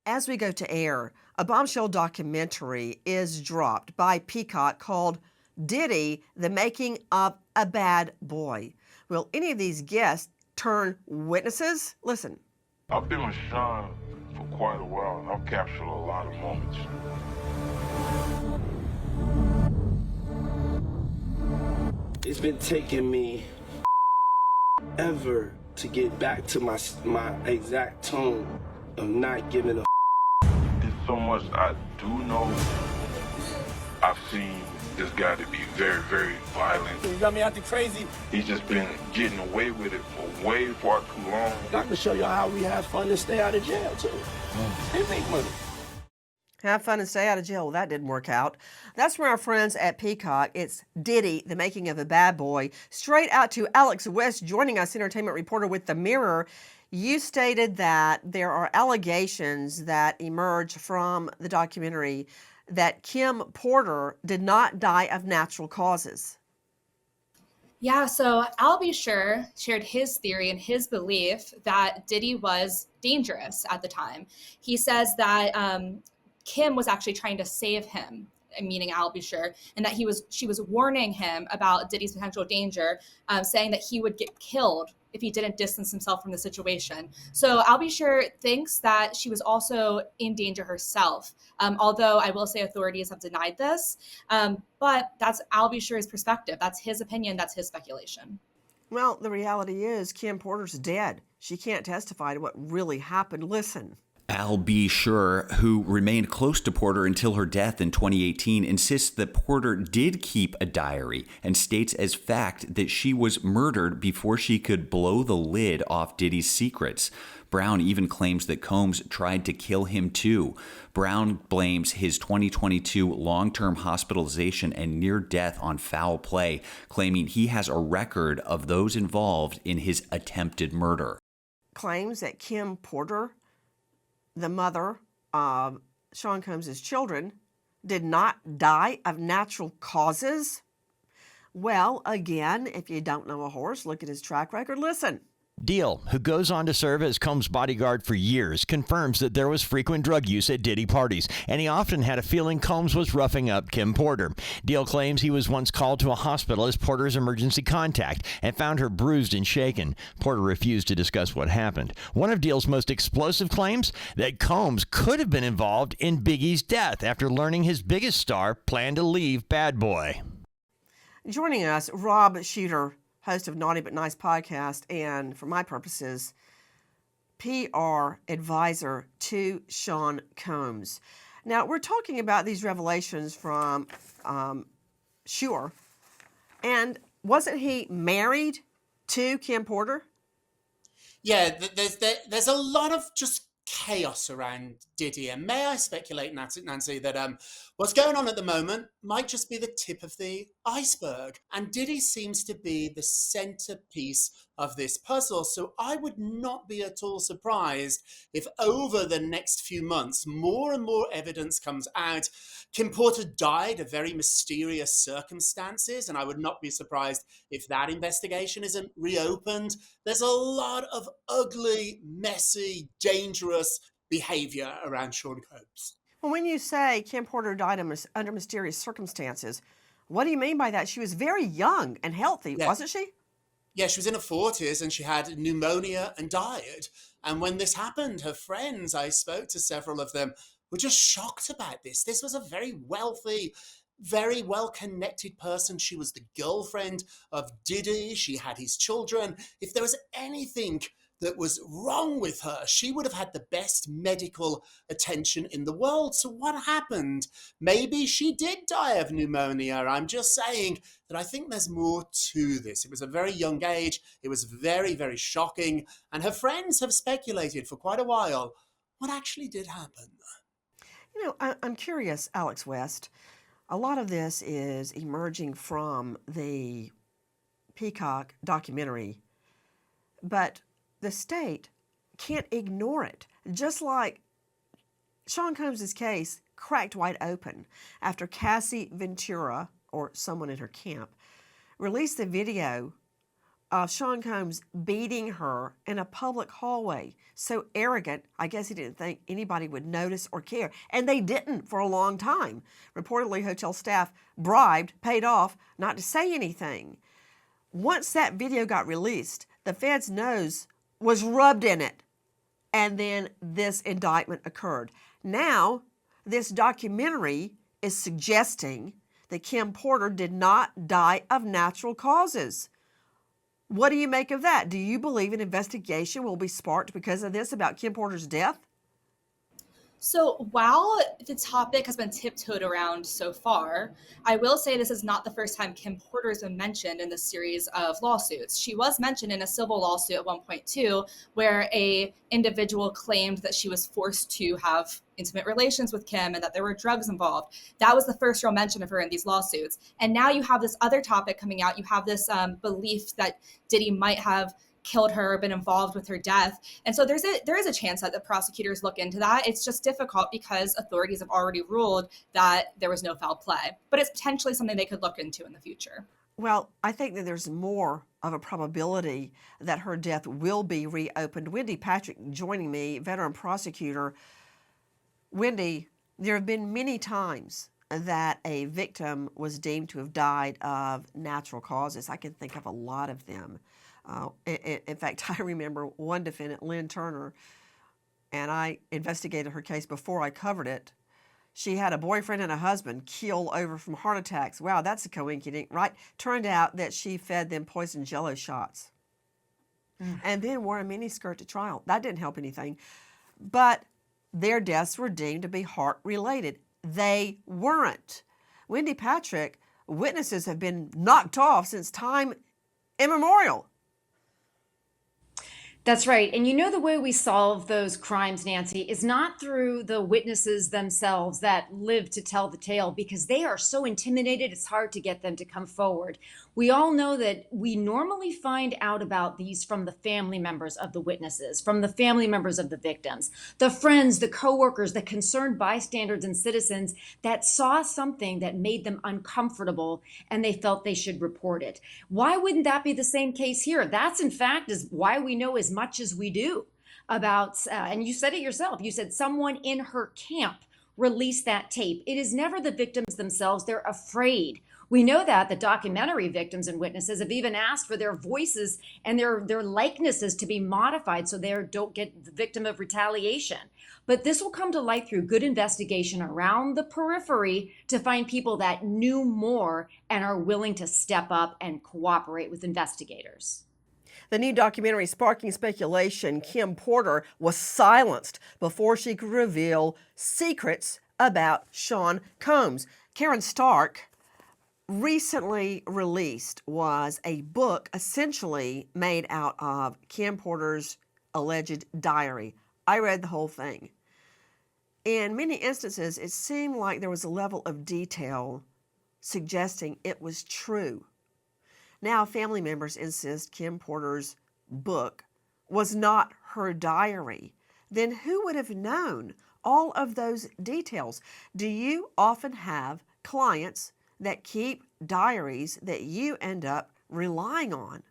As we go to air, a bombshell documentary is dropped by Peacock called Diddy, the Making of a Bad Boy. Will any of these guests turn witnesses? Listen. I've been with Sean for quite a while, and I've captured a lot of moments. It's been taking me ever to get back to my exact tone of not giving a. There's so much I do know. I've seen this guy to be very, very violent. You got me acting crazy. He's just been getting away with it for way far too long. I can show you how we have fun and stay out of jail too. And make money. Have fun and stay out of jail. Well, that didn't work out. That's from our friends at Peacock. It's Diddy, the Making of a Bad Boy. Straight out to Alex West joining us, entertainment reporter with The Mirror. You stated that there are allegations that emerge from the documentary that Kim Porter did not die of natural causes. Yeah, so Al B. Sure shared his theory and his belief that Diddy was dangerous at the time. He says that Kim was actually trying to save him, meaning Al B. Sure, and that she was warning him about Diddy's potential danger, saying that he would get killed if he didn't distance himself from the situation. So Al B. Sure thinks that she was also in danger herself, although I will say authorities have denied this. But that's Al B. Sure's perspective. That's his opinion. That's his speculation. Well, the reality is Kim Porter's dead. She can't testify to what really happened. Listen. Al B. Sure, who remained close to Porter until her death in 2018, insists that Porter did keep a diary and states as fact that she was murdered before she could blow the lid off Diddy's secrets. Brown even claims that Combs tried to kill him too. Brown blames his 2022 long-term hospitalization and near death on foul play, claiming he has a record of those involved in his attempted murder. Claims that Kim Porter, the mother of Sean Combs' children, did not die of natural causes? Well, again, if you don't know a horse, look at his track record. Listen. Deal, who goes on to serve as Combs' bodyguard for years, confirms that there was frequent drug use at Diddy parties, and he often had a feeling Combs was roughing up Kim Porter. Deal claims he was once called to a hospital as Porter's emergency contact and found her bruised and shaken. Porter refused to discuss what happened. One of Deal's most explosive claims, that Combs could have been involved in Biggie's death after learning his biggest star planned to leave Bad Boy. Joining us, Rob Shooter, host of Naughty But Nice podcast, and for my purposes, PR advisor to Sean Combs. Now, we're talking about these revelations from Sure, and wasn't he married to Kim Porter? Yeah, there's a lot of just chaos around Diddy, and may I speculate, Nancy, that what's going on at the moment might just be the tip of the iceberg, and Diddy seems to be the centerpiece of this puzzle. So I would not be at all surprised if over the next few months more and more evidence comes out. Kim Porter died of very mysterious circumstances, and I would not be surprised if that investigation isn't reopened. There's a lot of ugly, messy, dangerous behavior around Sean Combs. Well, when you say Kim Porter died under mysterious circumstances, what do you mean by that? She was very young and healthy, wasn't she? Yeah, she was in her 40s and she had pneumonia and died. And when this happened, her friends, I spoke to several of them, were just shocked about this. This was a very wealthy, very well-connected person. She was the girlfriend of Diddy. She had his children. If there was anything that was wrong with her, she would have had the best medical attention in the world. So what happened? Maybe she did die of pneumonia. I'm just saying that I think there's more to this. It was a very young age. It was very, very shocking. And her friends have speculated for quite a while what actually did happen. You know, I'm curious, Alex West. A lot of this is emerging from the Peacock documentary, but the state can't ignore it. Just like Sean Combs' case cracked wide open after Cassie Ventura, or someone in her camp, released the video of Sean Combs beating her in a public hallway. So arrogant, I guess he didn't think anybody would notice or care. And they didn't for a long time. Reportedly, hotel staff bribed, paid off not to say anything. Once that video got released, the Fed's nose was rubbed in it. And then this indictment occurred. Now, this documentary is suggesting that Kim Porter did not die of natural causes. What do you make of that? Do you believe an investigation will be sparked because of this about Kim Porter's death? So while the topic has been tiptoed around so far, I will say this is not the first time Kim Porter has been mentioned in this series of lawsuits. She was mentioned in a civil lawsuit at one point too, where a individual claimed that she was forced to have intimate relations with Kim and that there were drugs involved. That was the first real mention of her in these lawsuits. And now you have this other topic coming out. You have this belief that Diddy might have killed her, been involved with her death. And so there is a chance that the prosecutors look into that. It's just difficult because authorities have already ruled that there was no foul play. But it's potentially something they could look into in the future. Well, I think that there's more of a probability that her death will be reopened. Wendy Patrick joining me, veteran prosecutor. Wendy, there have been many times that a victim was deemed to have died of natural causes. I can think of a lot of them. In fact, I remember one defendant, Lynn Turner, and I investigated her case before I covered it. She had a boyfriend and a husband keel over from heart attacks. Wow, that's a coincidence, right? Turned out that she fed them poison Jello shots and then wore a miniskirt to trial. That didn't help anything. But their deaths were deemed to be heart-related. They weren't. Wendy Patrick, witnesses have been knocked off since time immemorial. That's right. And you know, the way we solve those crimes, Nancy, is not through the witnesses themselves that live to tell the tale, because they are so intimidated, it's hard to get them to come forward. We all know that we normally find out about these from the family members of the witnesses, from the family members of the victims, the friends, the coworkers, the concerned bystanders and citizens that saw something that made them uncomfortable and they felt they should report it. Why wouldn't that be the same case here? That's, in fact, is why we know as much as we do about, and you said it yourself, you said someone in her camp released that tape. It is never the victims themselves. They're afraid. We know that the documentary victims and witnesses have even asked for their voices and their likenesses to be modified so they don't get the victim of retaliation. But this will come to light through good investigation around the periphery to find people that knew more and are willing to step up and cooperate with investigators. The new documentary sparking speculation. Kim Porter was silenced before she could reveal secrets about Sean Combs. Karen Stark recently released was a book essentially made out of Kim Porter's alleged diary. I read the whole thing. In many instances, it seemed like there was a level of detail suggesting it was true. Now, family members insist Kim Porter's book was not her diary. Then who would have known all of those details? Do you often have clients that keep diaries that you end up relying on?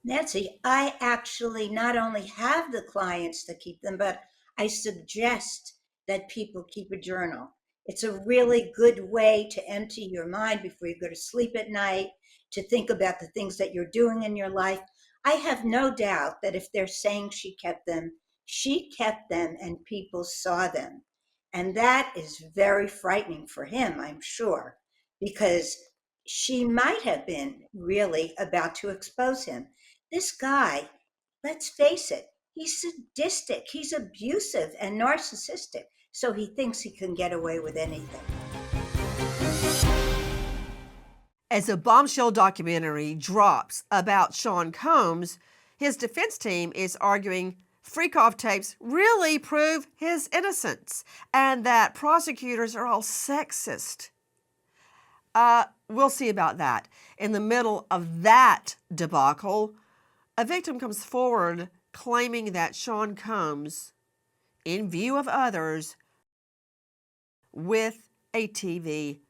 Nancy, I actually not only have the clients that keep them, but I suggest that people keep a journal. It's a really good way to empty your mind before you go to sleep at night, to think about the things that you're doing in your life. I have no doubt that if they're saying she kept them and people saw them. And that is very frightening for him, I'm sure, because she might have been really about to expose him. This guy, let's face it, he's sadistic, he's abusive and narcissistic, so he thinks he can get away with anything. As a bombshell documentary drops about Sean Combs, his defense team is arguing freak-off tapes really prove his innocence and that prosecutors are all sexist. We'll see about that. In the middle of that debacle, a victim comes forward claiming that Sean Combs, in view of others, with a TV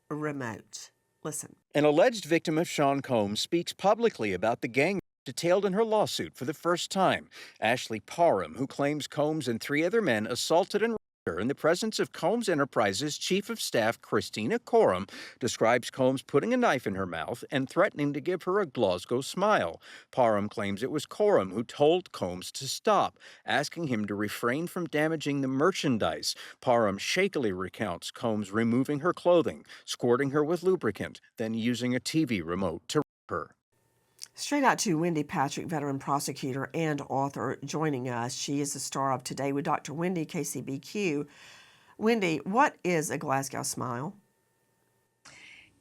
remote. Listen. An alleged victim of Sean Combs speaks publicly about the gang detailed in her lawsuit for the first time. Ashley Parham, who claims Combs and 3 other men assaulted and raped her in the presence of Combs Enterprises Chief of Staff Christina Coram, describes Combs putting a knife in her mouth and threatening to give her a Glasgow smile. Parham claims it was Coram who told Combs to stop, asking him to refrain from damaging the merchandise. Parham shakily recounts Combs removing her clothing, squirting her with lubricant, then using a TV remote to rape her. Straight out to Wendy Patrick, veteran prosecutor and author, joining us. She is the star of Today with Dr. Wendy, KCBQ. Wendy, what is a Glasgow smile?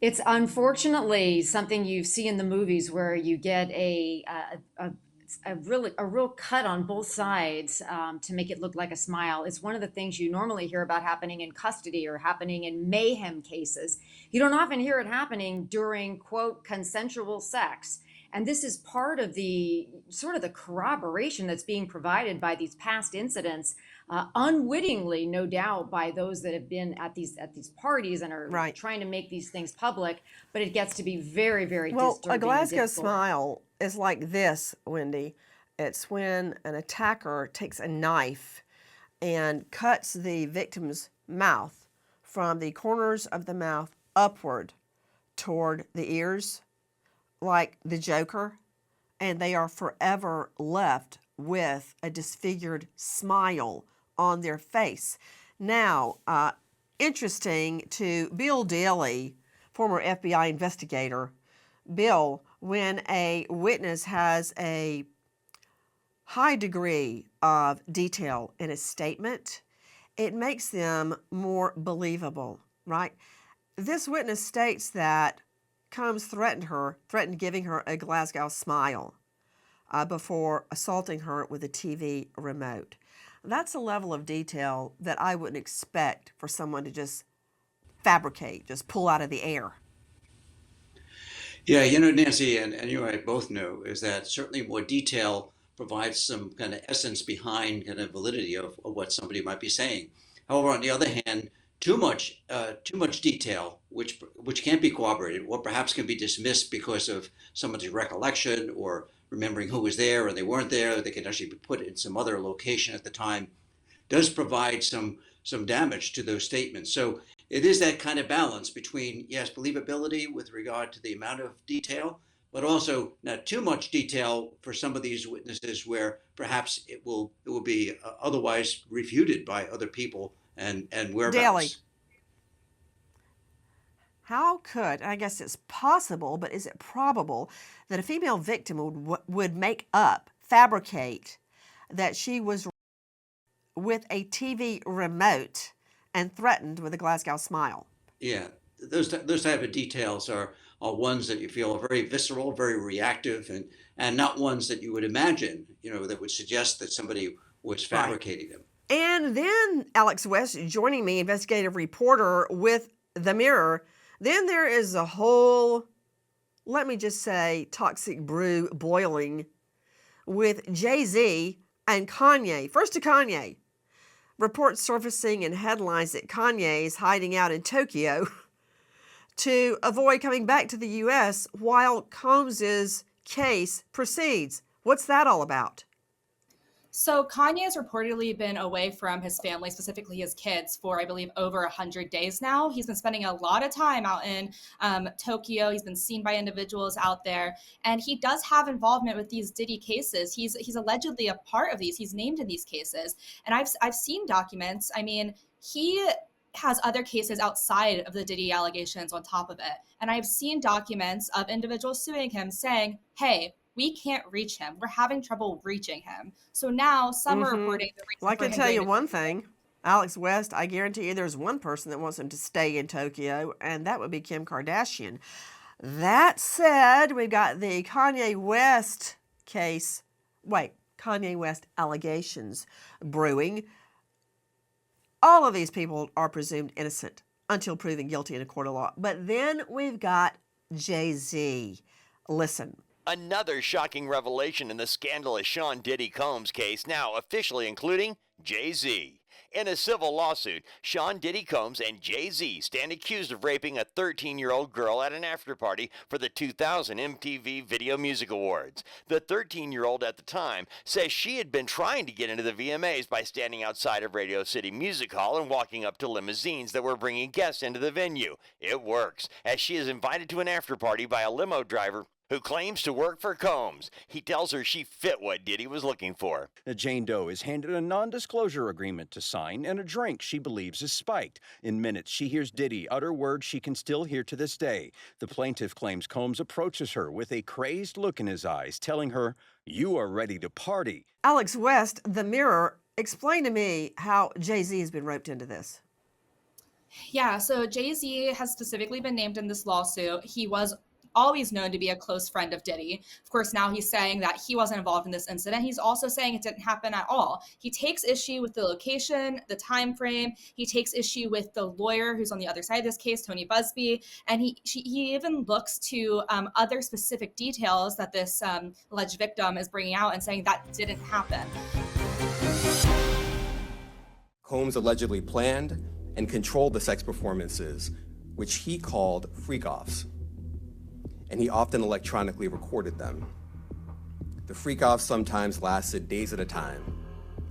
It's unfortunately something you see in the movies where you get a real cut on both sides to make it look like a smile. It's one of the things you normally hear about happening in custody or happening in mayhem cases. You don't often hear it happening during, quote, consensual sex. And this is part of the sort of the corroboration that's being provided by these past incidents, unwittingly, no doubt, by those that have been at these parties and are trying to make these things public. But it gets to be very, very disturbing. Well, a Glasgow smile is like this, Wendy. It's when an attacker takes a knife and cuts the victim's mouth from the corners of the mouth upward toward the ears, like the Joker, and they are forever left with a disfigured smile on their face. Now, interesting to Bill Daly, former FBI investigator. Bill, when a witness has a high degree of detail in a statement, it makes them more believable, right? This witness states that Combs threatened giving her a Glasgow smile before assaulting her with a TV remote. That's a level of detail that I wouldn't expect for someone to just fabricate, just pull out of the air. Yeah, you know, Nancy, and you and I both know, is that certainly more detail provides some kind of essence behind kind of validity of what somebody might be saying. However, on the other hand, too much detail, which can't be corroborated, or perhaps can be dismissed because of someone's recollection or remembering who was there or they weren't there, they can actually be put in some other location at the time, does provide some damage to those statements. So it is that kind of balance between, yes, believability with regard to the amount of detail, but also not too much detail for some of these witnesses where perhaps it will be otherwise refuted by other people and whereabouts. Daly, how could, I guess it's possible, but is it probable that a female victim would make up, fabricate that she was with a TV remote and threatened with a Glasgow smile? Yeah, those type of details are ones that you feel are very visceral, very reactive, and not ones that you would imagine, that would suggest that somebody was fabricating them. And then Alex West joining me, investigative reporter with The Mirror. Then there is a whole, let me just say, toxic brew boiling with Jay-Z and Kanye. First to Kanye. Reports surfacing in headlines that Kanye is hiding out in Tokyo to avoid coming back to the U.S. while Combs' case proceeds. What's that all about? So Kanye has reportedly been away from his family, specifically his kids, for, I believe, over 100 days now. He's been spending a lot of time out in Tokyo. He's been seen by individuals out there. And he does have involvement with these Diddy cases. He's allegedly a part of these. He's named in these cases. And I've seen documents. I mean, he has other cases outside of the Diddy allegations on top of it. And I've seen documents of individuals suing him saying, hey, we can't reach him. We're having trouble reaching him. So now some are reporting the reason. Well, I can tell you one thing. Alex West, I guarantee you there's one person that wants him to stay in Tokyo, and that would be Kim Kardashian. That said, we've got the Kanye West case. Kanye West allegations brewing. All of these people are presumed innocent until proven guilty in a court of law. But then we've got Jay-Z. Listen. Another shocking revelation in the scandalous Sean Diddy Combs case, now officially including Jay-Z. In a civil lawsuit, Sean Diddy Combs and Jay-Z stand accused of raping a 13-year-old girl at an after-party for the 2000 MTV Video Music Awards. The 13-year-old at the time says she had been trying to get into the VMAs by standing outside of Radio City Music Hall and walking up to limousines that were bringing guests into the venue. It works, as she is invited to an after-party by a limo driver who claims to work for Combs. He tells her she fit what Diddy was looking for. Jane Doe is handed a non-disclosure agreement to sign and a drink she believes is spiked. In minutes, she hears Diddy utter words she can still hear to this day. The plaintiff claims Combs approaches her with a crazed look in his eyes, telling her, "You are ready to party." Alex West, The Mirror, explain to me how Jay-Z has been roped into this. Yeah, so Jay-Z has specifically been named in this lawsuit. He was always known to be a close friend of Diddy. Of course, now he's saying that he wasn't involved in this incident. He's also saying it didn't happen at all. He takes issue with the location, the time frame. He takes issue with the lawyer who's on the other side of this case, Tony Busby, and he even looks to other specific details that this alleged victim is bringing out and saying that didn't happen. Combs allegedly planned and controlled the sex performances, which he called freak-offs, and he often electronically recorded them. The freak-offs sometimes lasted days at a time,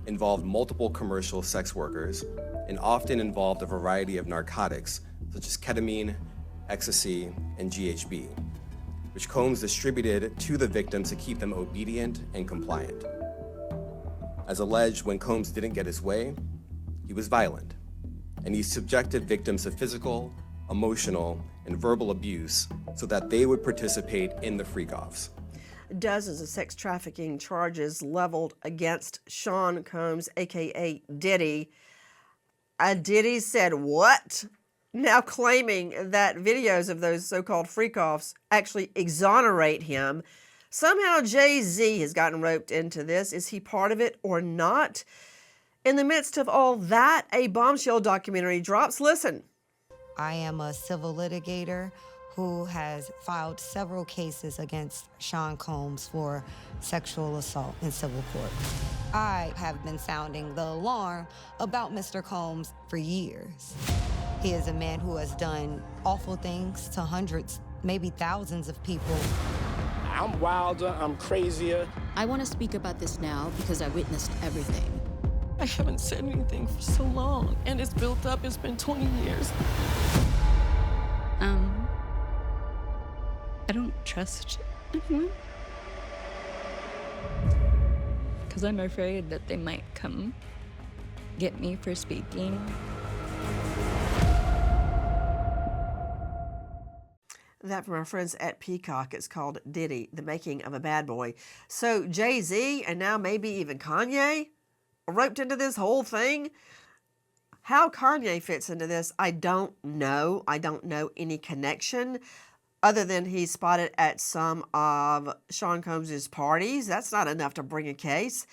involved multiple commercial sex workers, and often involved a variety of narcotics such as ketamine, ecstasy, and GHB, which Combs distributed to the victims to keep them obedient and compliant. As alleged, when Combs didn't get his way, he was violent, and he subjected victims to physical, emotional, and verbal abuse so that they would participate in the freak-offs. Dozens of sex trafficking charges leveled against Sean Combs, aka Diddy. Diddy said what? Now claiming that videos of those so-called freak-offs actually exonerate him. Somehow Jay-Z has gotten roped into this. Is he part of it or not? In the midst of all that, a bombshell documentary drops. Listen. I am a civil litigator who has filed several cases against Sean Combs for sexual assault in civil court. I have been sounding the alarm about Mr. Combs for years. He is a man who has done awful things to hundreds, maybe thousands of people. I'm wilder, I'm crazier. I want to speak about this now because I witnessed everything. I haven't said anything for so long, and it's built up. It's been 20 years. I don't trust anyone. Because I'm afraid that they might come get me for speaking. That from our friends at Peacock. It's called Diddy, The Making of a Bad Boy. So Jay-Z and now maybe even Kanye roped into this whole thing. How Kanye fits into this, I don't know. I don't know any connection other than he's spotted at some of Sean Combs' parties. That's not enough to bring a case.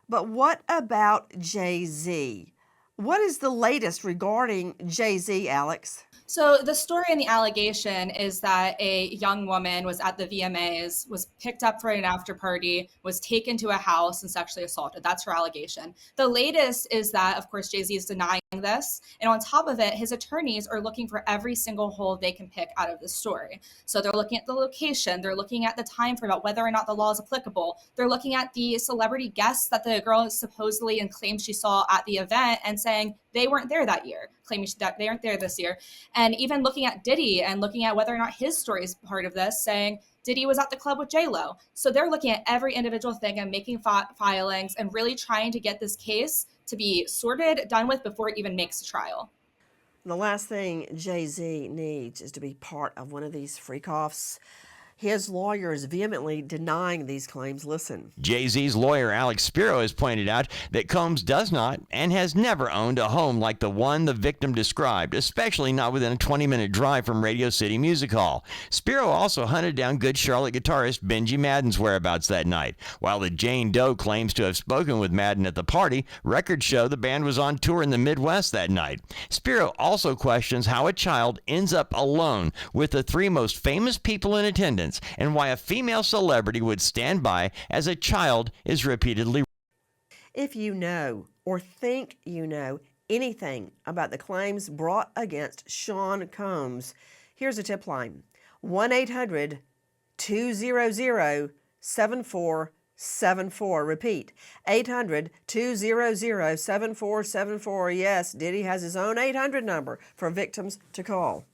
But what about Jay-Z? What is the latest regarding Jay-Z, Alex? So the story and the allegation is that a young woman was at the VMAs, was picked up for an after party, was taken to a house and sexually assaulted. That's her allegation. The latest is that, of course, Jay-Z is denying this. And on top of it, his attorneys are looking for every single hole they can pick out of the story. So they're looking at the location. They're looking at the time frame about whether or not the law is applicable. They're looking at the celebrity guests that the girl supposedly and claims she saw at the event and saying they weren't there that year, claiming that they aren't there this year. And even looking at Diddy and looking at whether or not his story is part of this, saying Diddy was at the club with J-Lo. So they're looking at every individual thing and making filings and really trying to get this case to be sorted, done with before it even makes a trial. The last thing Jay-Z needs is to be part of one of these freak-offs. His lawyer is vehemently denying these claims. Listen. Jay-Z's lawyer, Alex Spiro, has pointed out that Combs does not and has never owned a home like the one the victim described, especially not within a 20-minute drive from Radio City Music Hall. Spiro also hunted down good Charlotte guitarist Benji Madden's whereabouts that night. While the Jane Doe claims to have spoken with Madden at the party, records show the band was on tour in the Midwest that night. Spiro also questions how a child ends up alone with the three most famous people in attendance, and why a female celebrity would stand by as a child is repeatedly. If you know or think you know anything about the claims brought against Sean Combs, here's a tip line: 1-800-200-7474. Repeat, 800-200-7474. Yes, Diddy has his own 800 number for victims to call.